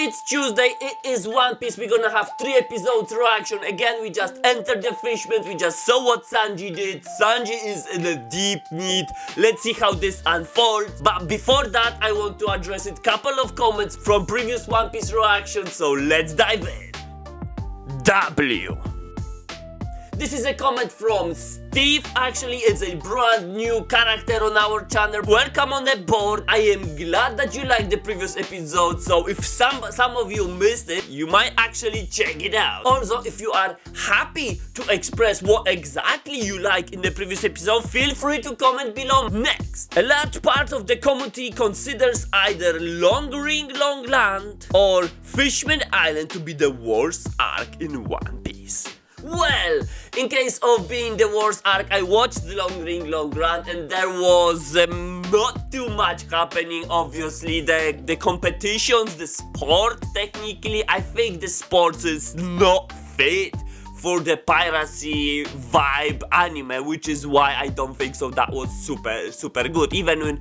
It's Tuesday, it is One Piece, we're gonna have 3 episodes reaction. Again, we just entered the fishman, we just saw what Sanji did. Sanji is in a deep need. Let's see how this unfolds. But before that, I want to address a couple of comments from previous One Piece reactions, so let's dive in. W. This is a comment from Steve. Actually, it's a brand new character on our channel. Welcome on the board. I am glad that you liked the previous episode. So if some of you missed it, you might actually check it out. Also, if you are happy to express what exactly you like in the previous episode, feel free to comment below. Next, a large part of the community considers either Long Ring Long Land or Fishman Island to be the worst arc in One Piece. Well, in case of being the worst arc, I watched the Long Ring Long Land and there was not too much happening. Obviously, the competitions, the sport, technically, I think the sport is not fit for the piracy vibe anime, which is why I don't think so that was super good. Even when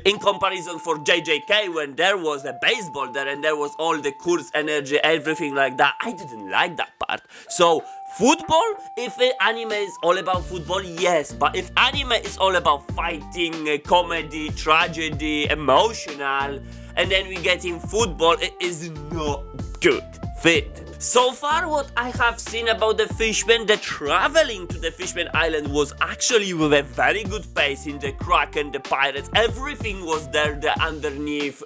in comparison for JJK, when there was a baseball there and there was all the course energy, everything like that, I didn't like that part. So football, if anime is all about football, yes, but if anime is all about fighting, comedy, tragedy, emotional, and then we get in football, it is not good fit. So far, what I have seen about the Fishman, the traveling to the Fishman Island was actually with a very good pace in the Kraken, the pirates, everything was there, the underneath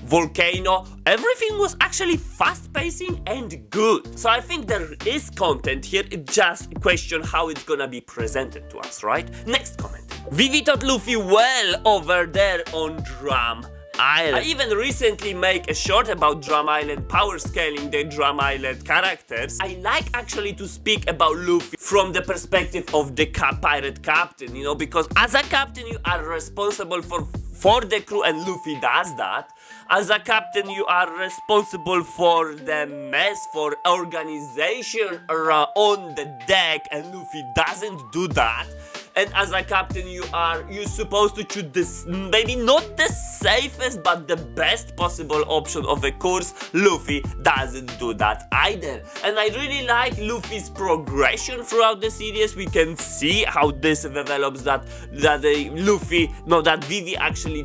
volcano, everything was actually fast pacing and good. So I think there is content here, it's just a question how it's gonna be presented to us, right? Next comment. Vivi taught Luffy well over there on Drum Island. I even recently make a short about Drum Island, power scaling the Drum Island characters. I like actually to speak about Luffy from the perspective of the pirate captain, you know, because as a captain you are responsible for the crew and Luffy does that. As a captain you are responsible for the mess, for organization around on the deck, and Luffy doesn't do that. And as a captain you're supposed to choose this, maybe not the safest but the best possible option of a course. Luffy doesn't do that either. And I really like Luffy's progression throughout the series. We can see how this develops, that Vivi actually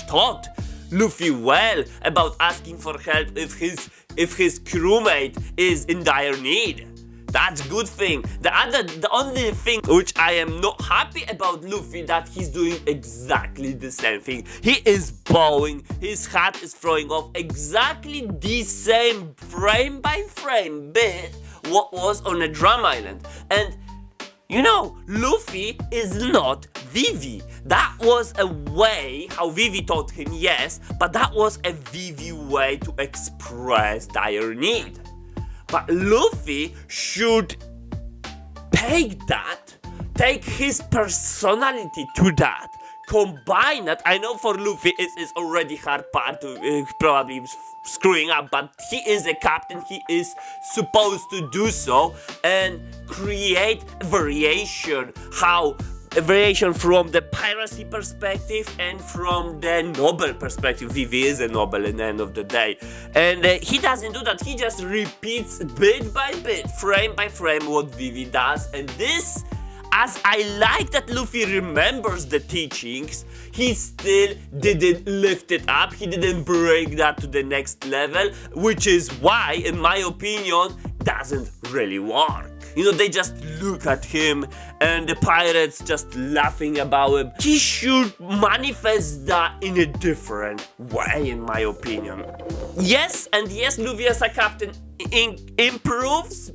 taught Luffy well about asking for help if his crewmate is in dire need. That's a good thing. The only thing which I am not happy about Luffy, that he's doing exactly the same thing. He is bowing, his hat is throwing off exactly the same frame by frame bit what was on a Drum Island. And you know, Luffy is not Vivi. That was a way how Vivi taught him, yes, but that was a Vivi way to express dire need. But Luffy should take his personality to that, combine that. I know for Luffy it is already hard part to probably screwing up, but he is a captain, he is supposed to do so and create variation, a variation from the piracy perspective and from the noble perspective. Vivi is a noble at the end of the day. And he doesn't do that. He just repeats bit by bit, frame by frame what Vivi does. And this, as I like that Luffy remembers the teachings, he still didn't lift it up. He didn't bring that to the next level, which is why, in my opinion, doesn't really work. You know, they just look at him and the pirates just laughing about him. He should manifest that in a different way, in my opinion. Yes, Luffy as a captain improves,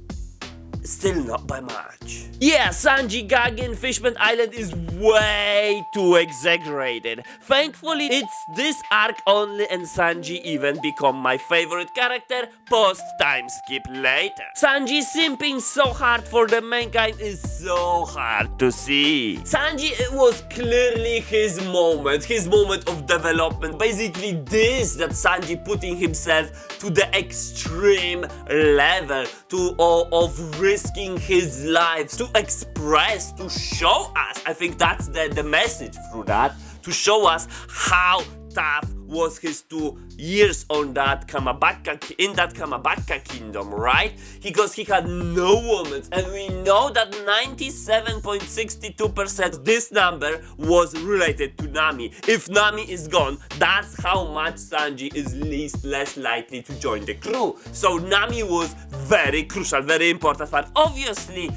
still not by much. Yeah, Sanji gag in Fishman Island is way too exaggerated. Thankfully, it's this arc only and Sanji even become my favorite character post time skip later. Sanji simping so hard for the mankind is so hard to see. Sanji, it was clearly his moment of development. Basically this, that Sanji putting himself to the extreme level of risking his life to express, to show us. I think that's the message through that, to show us how tough was his 2 years on that Kamabaka kingdom, right? Because he had no women, and we know that 97.62% this number was related to Nami. If Nami is gone, that's how much Sanji is less likely to join the crew. So Nami was very crucial, very important part. Obviously,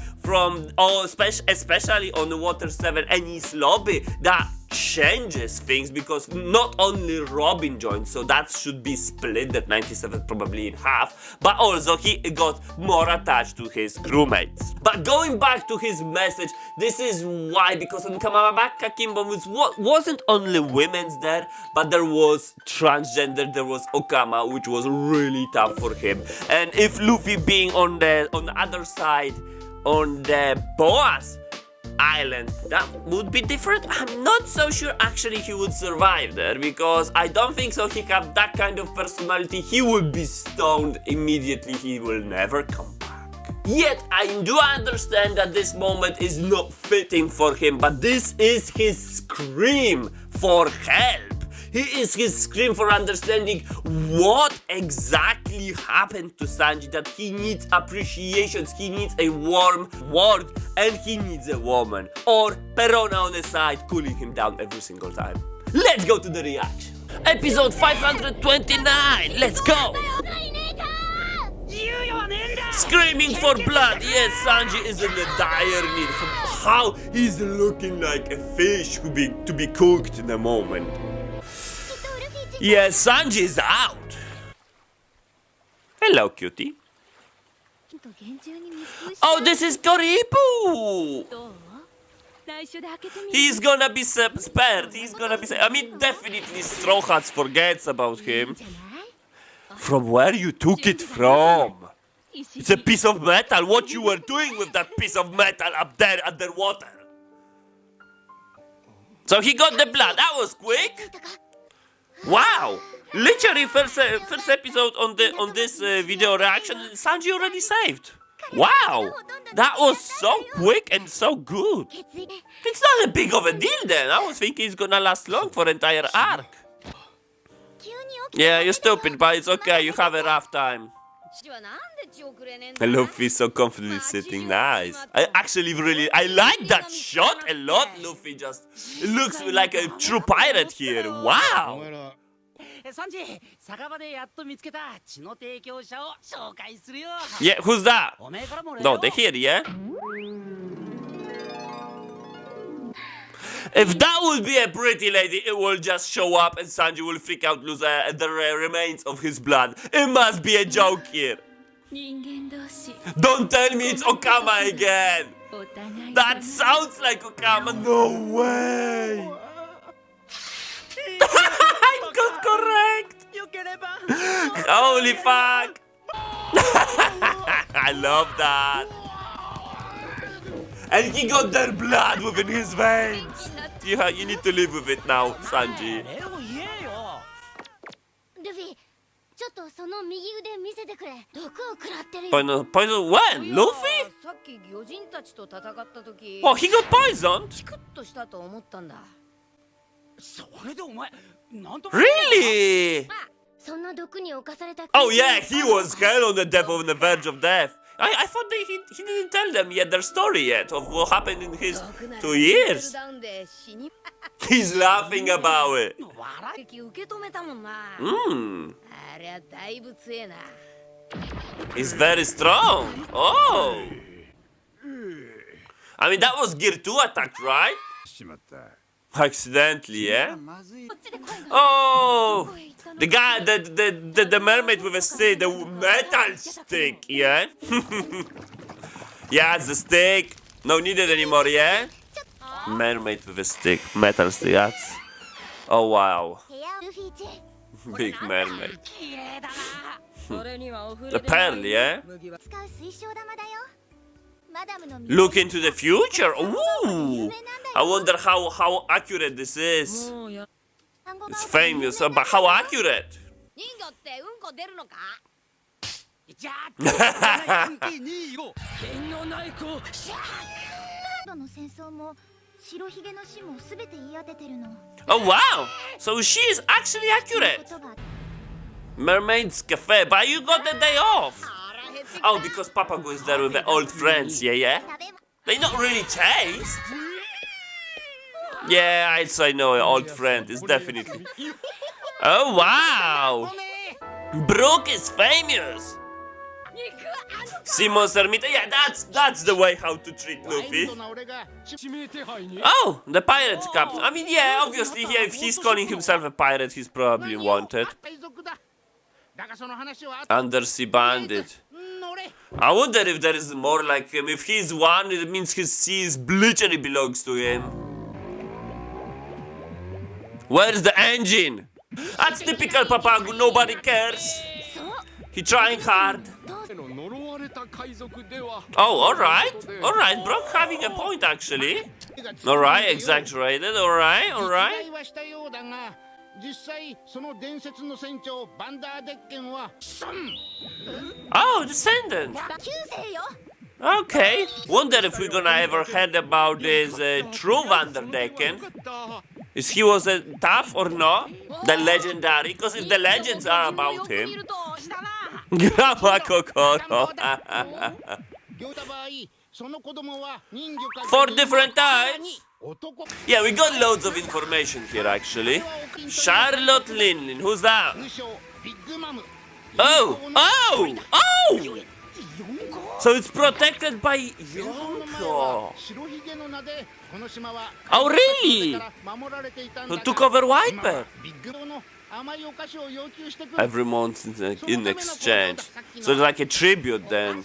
especially on the Water 7 and his lobby, that changes things because not only Robin joined, so that should be split, that 97 probably in half, but also he got more attached to his crewmates. But going back to his message, this is why, because in Kamabaka Kingdom wasn't only women's there, but there was transgender, there was Okama, which was really tough for him. And if Luffy being on the other side, on the Boas Island, that would be different. I'm not so sure actually he would survive there, because I don't think so he have that kind of personality. He would be stoned immediately, he will never come back. Yet I do understand that this moment is not fitting for him, but this is his scream for help. He is his scream for understanding what exactly happened to Sanji, that he needs appreciations, he needs a warm word, and he needs a woman. Or Perona on the side cooling him down every single time. Let's go to the reaction. Episode 529, let's go! Screaming for blood, yes, Sanji is in a dire need. How he's looking like a fish to be cooked in a moment. Yes, Sanji is out. Hello, cutie. Oh, this is Coribou. He's gonna be spared. He's gonna be I mean, definitely Straw Hats forgets about him. From where you took it from? It's a piece of metal. What you were doing with that piece of metal up there underwater? So he got the blood. That was quick. Wow! Literally first episode on this video reaction, Sanji already saved. Wow! That was so quick and so good. It's not a big of a deal then. I was thinking it's gonna last long for entire arc. Yeah, you're stupid, but it's okay. You have a rough time. Luffy so confidently sitting, nice. I like that shot a lot. Luffy just looks like a true pirate here. Wow. Yeah, who's that? No, they're here, yeah? If that would be a pretty lady, it will just show up and Sanji will freak out, lose the remains of his blood. It must be a joke here. Don't tell me it's Okama again. That sounds like Okama. No way. I got correct. Holy fuck. I love that. And he got their blood within his veins. You need to live with it now, Sanji. Poison when? Luffy? Oh, he got poisoned? Really? Oh yeah, he was hell on the verge of death. I thought he didn't tell them yet their story yet of what happened in his 2 years. He's laughing about it. He's very strong. Oh. I mean, that was Gear 2 attack, right? Accidentally, yeah? Oh! The guy, the mermaid with a stick, the metal stick, yeah? Yeah, it's the stick. No needed anymore, yeah? Mermaid with a stick, metal stick, that's... Oh, wow. Big mermaid. The pearl, yeah? Look into the future. Ooh! I wonder how accurate this is. It's famous, but how accurate? Oh wow! So she is actually accurate. Mermaid's Cafe, but you got the day off. Oh, because Papa goes there with the old friends, yeah? They not really taste. Yeah, I'd say no, an old friend is definitely. Oh wow! Brooke is famous. Simon's Ermita, yeah, that's the way how to treat Luffy. Oh, the pirate captain. I mean, yeah, obviously, if he's calling himself a pirate, he's probably wanted. Undersea bandit. I wonder if there is more like him. If he's one, it means his sea is literally belongs to him. Where's the engine? That's typical Papagu, nobody cares. He trying hard. Oh, alright, Brock having a point actually. Alright, exaggerated, alright. Oh, descendant. Okay. Wonder if we're gonna ever heard about this true Vander Decken. Is he was a tough or not? The legendary? Because if the legends are about him. Grandma Kokoro. 4 different types? Yeah, we got loads of information here actually. Charlotte Linlin, who's that? Oh! So it's protected by Yonko. Oh really? Who took over Whitebeard? Every month in exchange. So it's like a tribute then.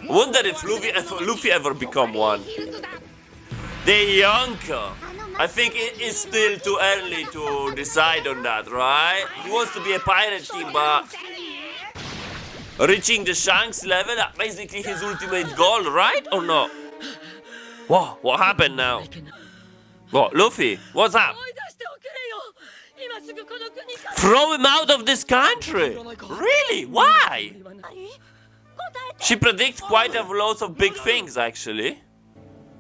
Wonder if Luffy ever become one. The Yonko. I think it is still too early to decide on that, right? He wants to be a pirate king, but reaching the Shanks level, that's basically his ultimate goal, right? Or not? Whoa, what happened now? What, Luffy? What's up? Throw him out of this country! Really? Why? She predicts quite a lot of big things, actually.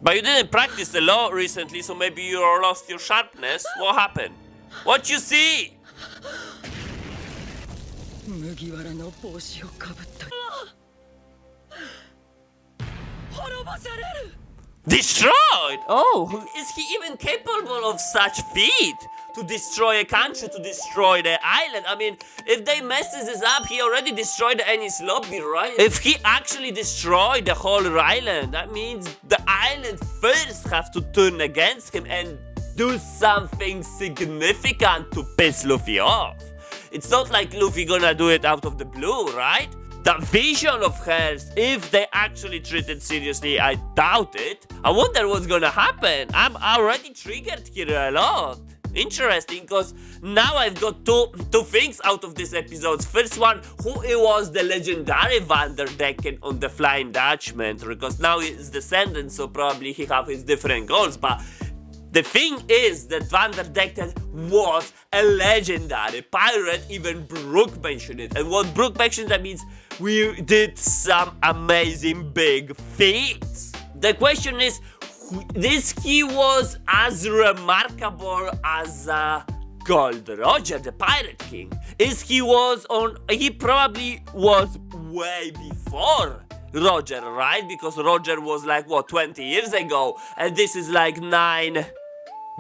But you didn't practice the law recently, so maybe you lost your sharpness. What happened? What you see? Destroyed? Oh, is he even capable of such feat? To destroy a country, to destroy the island. I mean, if they messes this up, he already destroyed the Ennis Lobby, right? If he actually destroyed the whole island, that means the island first have to turn against him and do something significant to piss Luffy off. It's not like Luffy gonna do it out of the blue, right? The vision of hers, if they actually treat it seriously, I doubt it. I wonder what's gonna happen. I'm already triggered here a lot. Interesting, because now I've got two things out of this episode. First one, who it was the legendary Vander Decken on the Flying Dutchman, because now he's descendant, so probably he have his different goals. But the thing is that Vander Decken was a legendary pirate. Even Brooke mentioned it. And what Brooke mentioned, that means we did some amazing big feats. The question is, he was as remarkable as Gold Roger, the Pirate King. He probably was way before Roger, right? Because Roger was like, what, 20 years ago? And this is like 9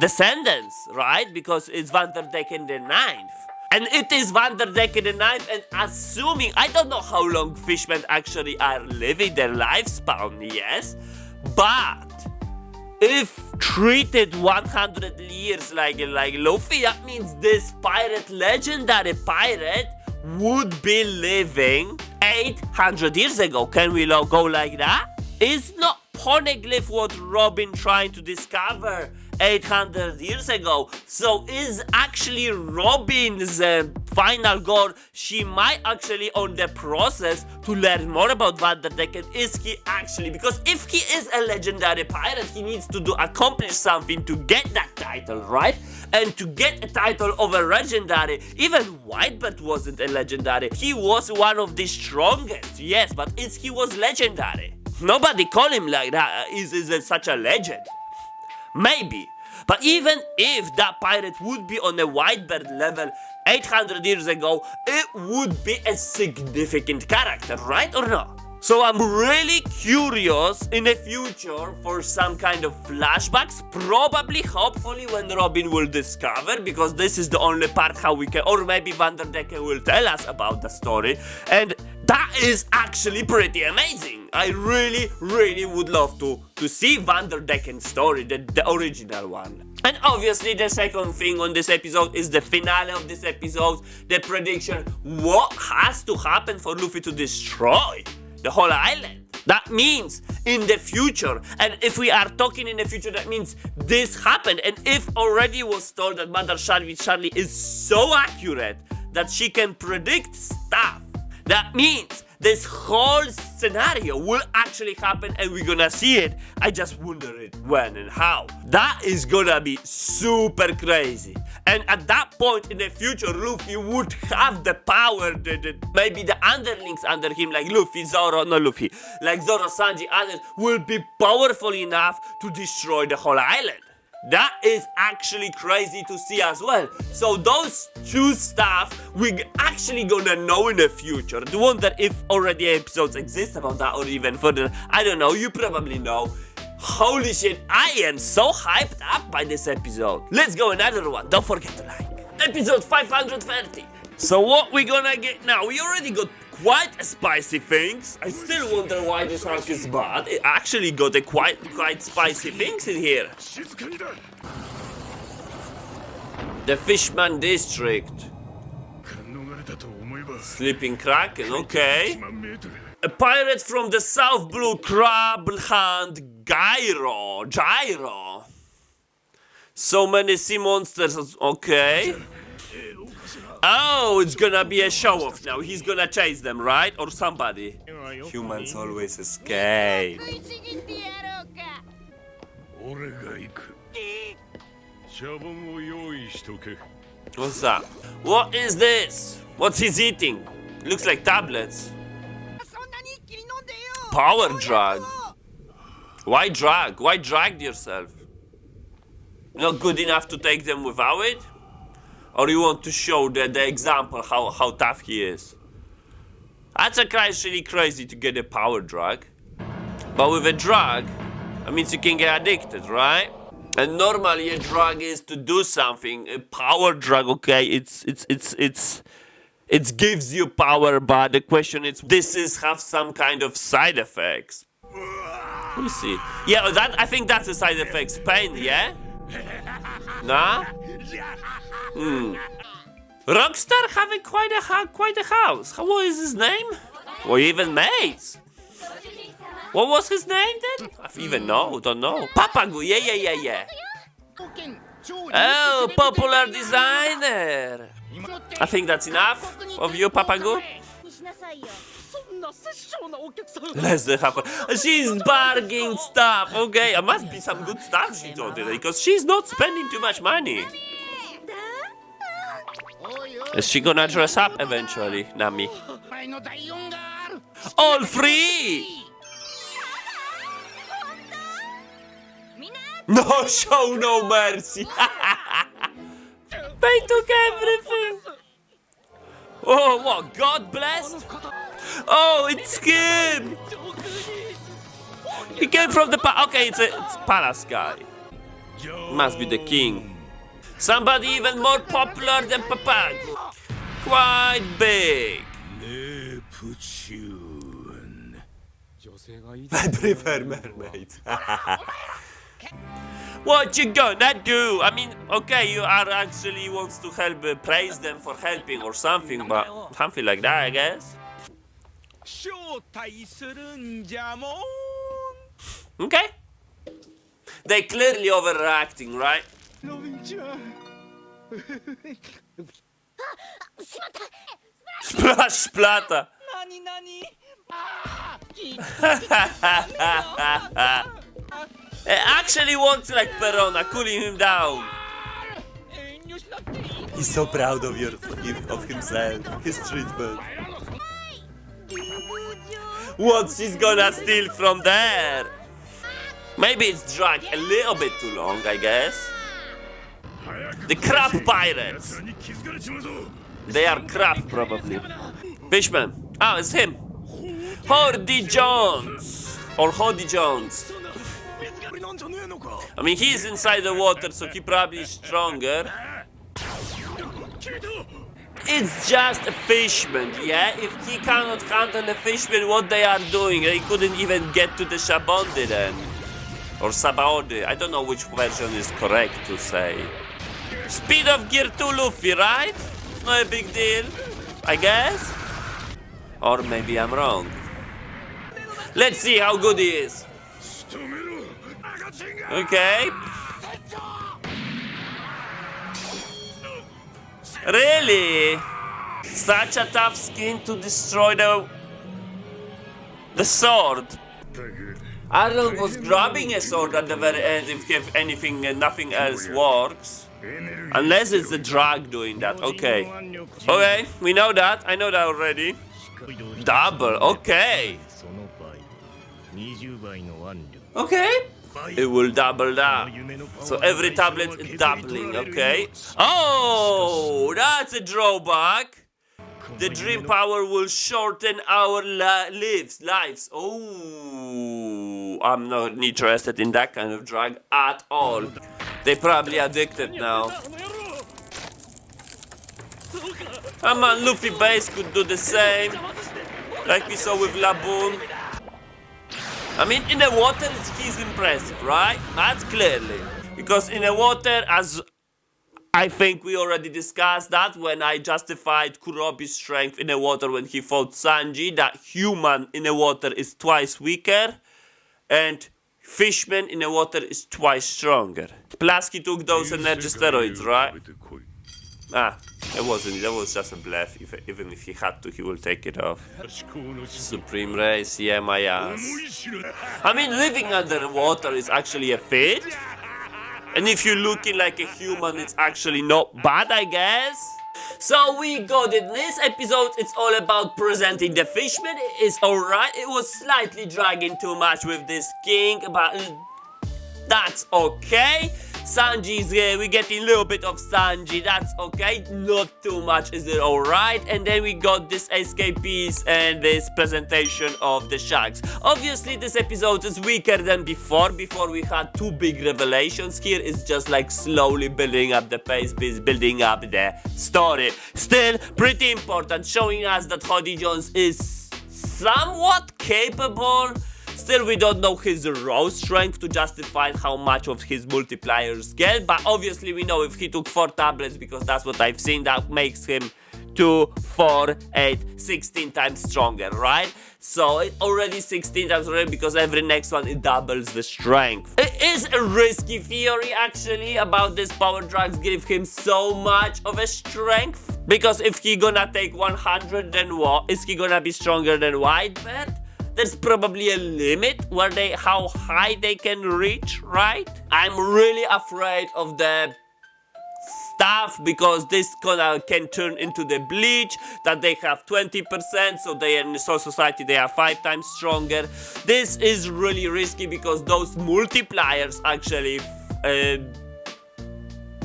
descendants, right? Because it's Vander Decken the 9th. And it is Vander Decken the 9th, and assuming, I don't know how long fishmen actually are living their lifespan, yes? But if treated 100 years like Luffy, that means this legendary pirate, would be living 800 years ago. Can we go like that? Is not Poneglyph what Robin trying to discover 800 years ago? So is actually Robin's final goal, she might actually on the process to learn more about Vander Decken. Is he actually, because if he is a legendary pirate, he needs to accomplish something to get that title, right? And to get a title of a legendary, even Whitebeard wasn't a legendary. He was one of the strongest, yes, but he was legendary. Nobody call him like that. Is such a legend. Maybe. But even if that pirate would be on a Whitebird level 800 years ago, it would be a significant character, right or not? So I'm really curious in the future for some kind of flashbacks, probably, hopefully when Robin will discover, because this is the only part how we can, or maybe Vander Decken will tell us about the story, and that is actually pretty amazing. I really would love to see Vander Decken's story, the original one. And obviously the second thing on this episode is the finale of this episode, the prediction, what has to happen for Luffy to destroy the whole island. That means in the future, and if we are talking in the future, that means this happened. And if already was told that Mother Charlie is so accurate that she can predict stuff, that means this whole scenario will actually happen and we're gonna see it. I just wonder it when and how. That is gonna be super crazy. And at that point in the future, Luffy would have the power, maybe the underlings under him, like Luffy, Zoro, not Luffy, like Zoro, Sanji, others, will be powerful enough to destroy the whole island. That is actually crazy to see as well. So those two stuff we're actually gonna know in the future. I wonder if already episodes exist about that or even further. I don't know, you probably know. Holy shit, I am so hyped up by this episode. Let's go another one, don't forget to like. Episode 530. So what we gonna get now? We already got quite a spicy things. I still wonder why this arc is bad. It actually got a quite spicy things in here. The Fishman District. Sleeping Kraken, okay. A pirate from the South Blue Crab Hand Gyro. So many sea monsters, okay. Oh, it's gonna be a show-off now. He's gonna chase them, right? Or somebody. Humans always escape. What's that? What is this? What's he eating? Looks like tablets. Power drag. Why drag? Why drag yourself? Not good enough to take them without it? Or you want to show the example how tough he is? That's really crazy to get a power drag. But with a drag, that means you can get addicted, right? And normally a drag is to do something. A power drag, okay, it gives you power, but the question is, have some kind of side effects. Let me see. Yeah, I think that's a side effects. Pain, yeah? Nah? Rockstar having quite a house. What is his name? Or even mates. What was his name then? I even don't know. Papagu, yeah. Oh, popular designer. I think that's enough of you, Papagu. Less than half. She's bargaining stuff. Okay, it must be some good stuff she told today, because she's not spending too much money. Is she gonna dress up eventually, Nami? All free! No show, no mercy. They took everything. Oh, what? God blessed? Oh, it's him! He came from the okay, it's palace guy. Must be the king. Somebody even more popular than Papagu. Quite big. I prefer mermaids. What you gonna do? I mean, okay, you are actually wants to help, praise them for helping or something, but something like that, I guess. Okay. They clearly overreacting, right? Splash splatter. Actually wants like Perona, cooling him down. He's so proud of himself, his treatment. What she's gonna steal from there? Maybe it's dragged a little bit too long, I guess. The crab pirates. They are crab, probably. Fishman. Oh, it's him. Hody Jones. Or Hody Jones. I mean, he's inside the water, so he probably is stronger. It's just a fishman, yeah? If he cannot handle a fishman, what they are doing? They couldn't even get to the Shabondi then. Or Sabaody. I don't know which version is correct to say. Speed of Gear 2 Luffy, right? It's not a big deal, I guess? Or maybe I'm wrong. Let's see how good he is. Okay. Really? Such a tough skin to destroy the sword. Arnold was grabbing a sword at the very end if anything, nothing else works. Unless it's the drag doing that. Okay. Okay, we know that. I know that already. Double, okay. Okay. It will double that. So every tablet is doubling, okay? Oh, that's a drawback. The dream power will shorten our lives. Oh, I'm not interested in that kind of drug at all. They're probably addicted now. Come on, Luffy base could do the same, like we saw with Laboon. I mean, in the water, he's impressive, right? That's clearly. Because in the water, as I think we already discussed that when I justified Kurobi's strength in the water when he fought Sanji, that human in the water is twice weaker, and Fishman in the water is twice stronger. Plus, he took those energy steroids, right? Ah, it wasn't. That was just a bluff. Even if he had to, he will take it off. Supreme Race, yeah, my ass. I mean, living underwater is actually a feat. And if you're looking like a human, it's actually not bad, I guess. So we got it. This episode, it's all about presenting the Fishman. It's alright. It was slightly dragging too much with this king, but that's okay. Sanji's here, we're getting a little bit of Sanji, that's okay, not too much, is it alright? And then we got this escapees and this presentation of the sharks. Obviously this episode is weaker than before we had two big revelations. Here it's just like slowly building up the pace, building up the story. Still pretty important, showing us that Hody Jones is somewhat capable. Still, we don't know his raw strength to justify how much of his multipliers get, but obviously we know if he took 4 tablets, because that's what I've seen, that makes him 2, 4, 8, 16 times stronger, right? So it's already 16 times already, because every next one it doubles the strength. It is a risky theory actually about this power drugs give him so much of a strength, because if he gonna take 100, then what? Is he gonna be stronger than Whitebird? There's probably a limit where how high they can reach, right? I'm really afraid of the stuff, because this can turn into the bleach, that they have 20%, so they in Soul Society they are 5 times stronger. This is really risky, because those multipliers actually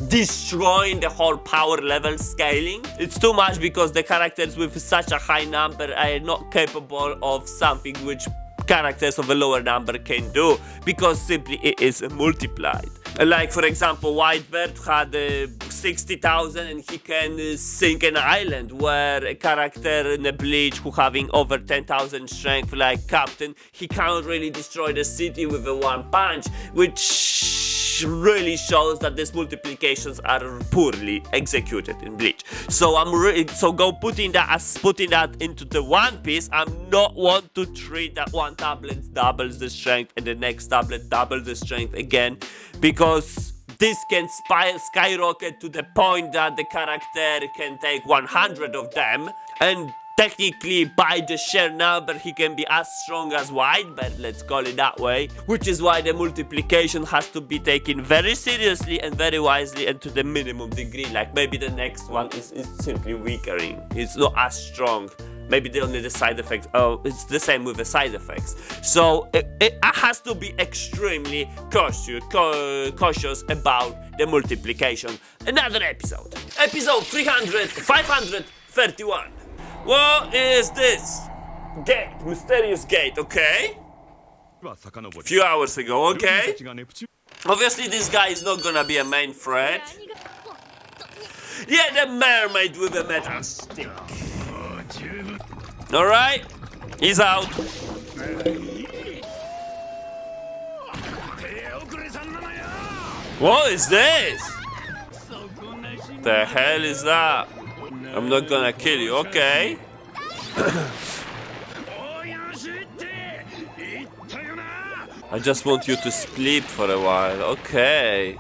destroying the whole power level scaling. It's too much, because the characters with such a high number are not capable of something which characters of a lower number can do, because simply it is multiplied. Like for example, Whitebird had 60,000 and he can sink an island, where a character in the Bleach who having over 10,000 strength like Captain, he can't really destroy the city with a one punch, which really shows that these multiplications are poorly executed in Bleach. So putting that into the One Piece, I'm not want to treat that one tablet doubles the strength and the next tablet doubles the strength again, because this can skyrocket to the point that the character can take 100 of them, and technically by the sheer number he can be as strong as Whitebird, let's call it that way, which is why the multiplication has to be taken very seriously and very wisely and to the minimum degree. Like maybe the next one is simply weakering, it's not as strong Maybe only the side effects. Oh, it's the same with the side effects. So it has to be extremely cautious about the multiplication. Another episode. Episode 531. What is this? Gate. Mysterious gate, okay? A few hours ago, okay? Obviously this guy is not gonna be a main threat. Yeah, the mermaid with a metal stick. Alright, he's out. What is this? The hell is that? I'm not gonna kill you, okay? I just want you to sleep for a while, okay?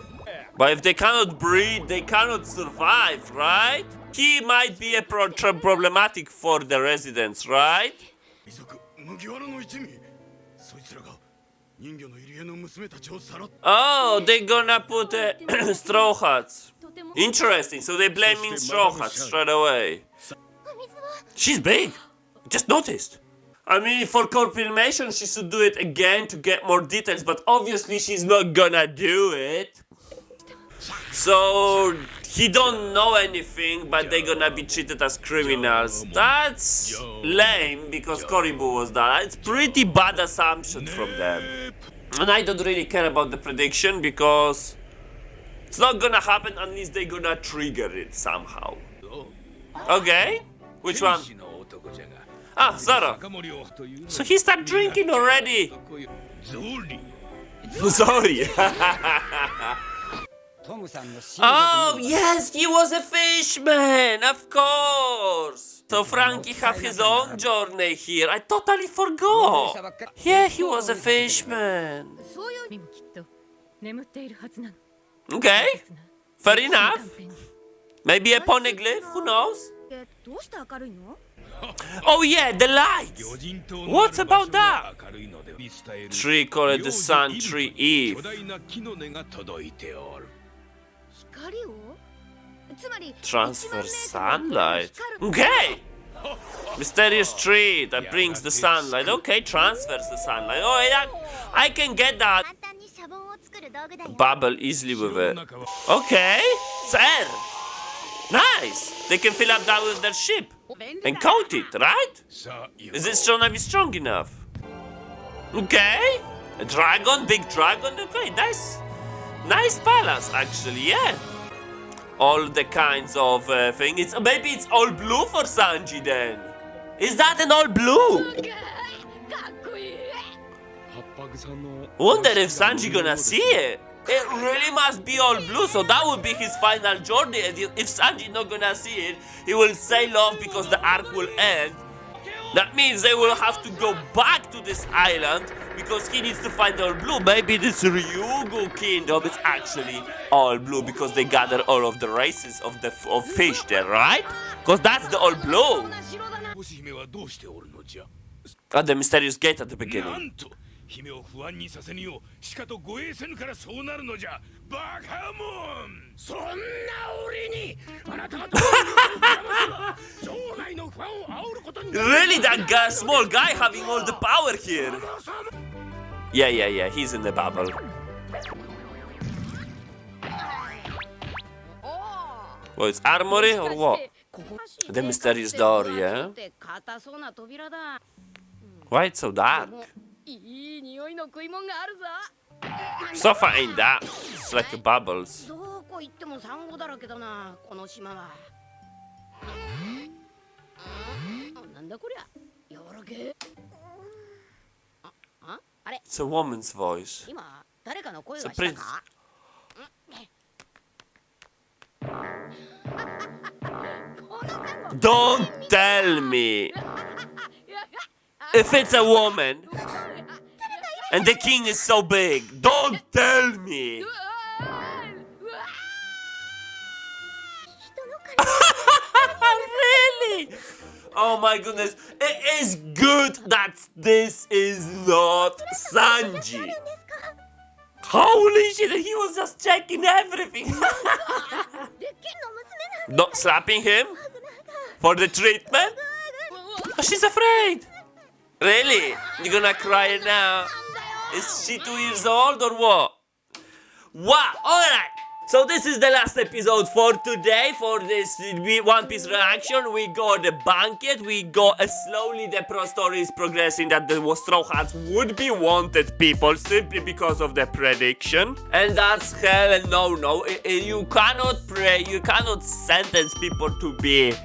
But if they cannot breathe, they cannot survive, right? He might be a problematic for the residents, right? Oh, they're gonna put straw hats. Interesting, so they're blaming straw hats straight away. She's big. Just noticed. I mean, for confirmation, she should do it again to get more details, but obviously she's not gonna do it. So, he don't know anything, but they're gonna be treated as criminals. That's lame, because Coribou was that. It's pretty bad assumption from them. And I don't really care about the prediction, because it's not gonna happen unless they're gonna trigger it somehow. Okay, which one? Ah, Zoro. So he started drinking already. Sorry. Oh, yes, he was a fishman, of course. So Frankie have his own journey here. I totally forgot. Yeah, he was a fishman. Okay, fair enough. Maybe a poneglyph, who knows? Oh yeah, the lights! What about that? Tree called the Sun Tree Eve. Transfer sunlight. Okay! Mysterious tree that brings the sunlight. Okay, transfers the sunlight. Oh yeah, I can get that. Bubble easily with it. Okay, sir. Nice! They can fill up that with their ship and coat it, right? Is it gonna be strong enough? Okay, a dragon, big dragon. Okay, nice palace actually. Yeah, all the kinds of thing. Maybe it's all blue for Sanji then. Is that an all blue? Wonder if Sanji gonna see it. It really must be all blue, so that would be his final journey. And if Sanji not gonna see it, he will sail off because the arc will end. That means they will have to go back to this island because he needs to find all blue. Maybe this Ryugu kingdom is actually all blue because they gather all of the races of fish there, right? Because that's the all blue. At the mysterious gate at the beginning. Really, that small guy having all the power here. Yeah, he's in the bubble. Well, it's armory or what? The mysterious door, yeah? Why it's so dark? Sofa ain't that. It's like bubbles. It's a woman's voice. It's a prince. Don't tell me. If it's a woman and the king is so big, don't tell me. Really? Oh my goodness. It is good that this is not Sanji. Holy shit, he was just checking everything. Not slapping him for the treatment? Oh, she's afraid. Really? You're gonna cry now? Is she 2 years old or what? Wow, alright. So this is the last episode for today, for this One Piece reaction. We got the banquet, we got slowly the pro story is progressing that the Straw Hats would be wanted people simply because of the prediction. And that's hell and no. You cannot pray, you cannot sentence people to be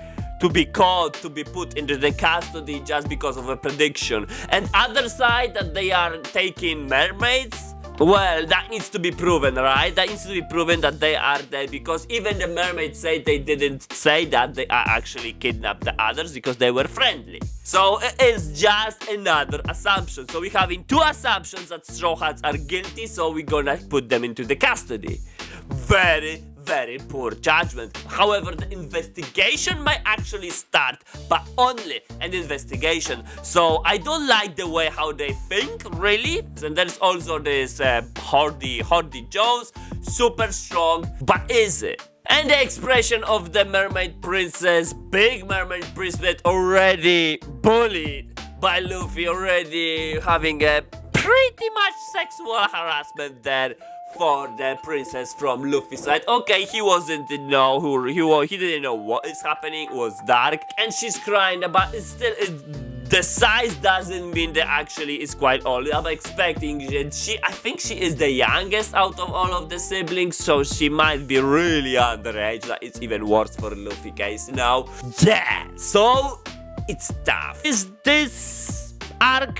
caught, to be put into the custody just because of a prediction. And other side that they are taking mermaids, well, that needs to be proven, right? That needs to be proven that they are there, because even the mermaids say they didn't say that they are actually kidnapped the others because they were friendly. So it is just another assumption. So we're having two assumptions that Straw Hats are guilty, so we're gonna put them into the custody. Very poor judgment. However, the investigation might actually start, but only an investigation. So I don't like the way how they think, really. And there's also this Hody Jones, super strong, but is it? And the expression of the mermaid princess, big mermaid princess, already bullied by Luffy, already having a pretty much sexual harassment there for the princess from Luffy's side. Okay, he didn't know what is happening. It was dark, and she's crying, but the size doesn't mean that actually is quite old. I'm expecting that I think she is the youngest out of all of the siblings, so she might be really underage. Like, it's even worse for Luffy case now. Yeah, so it's tough. Is this arc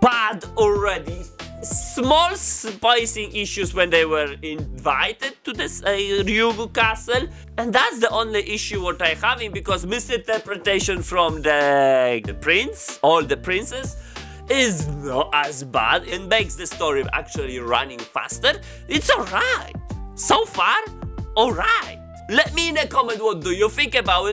bad already? Small spicing issues when they were invited to this Ryugu castle, and that's the only issue what I having, because misinterpretation from the prince, all the princes, is not as bad and makes the story actually running faster. It's alright. So far, alright. Let me in a comment what do you think about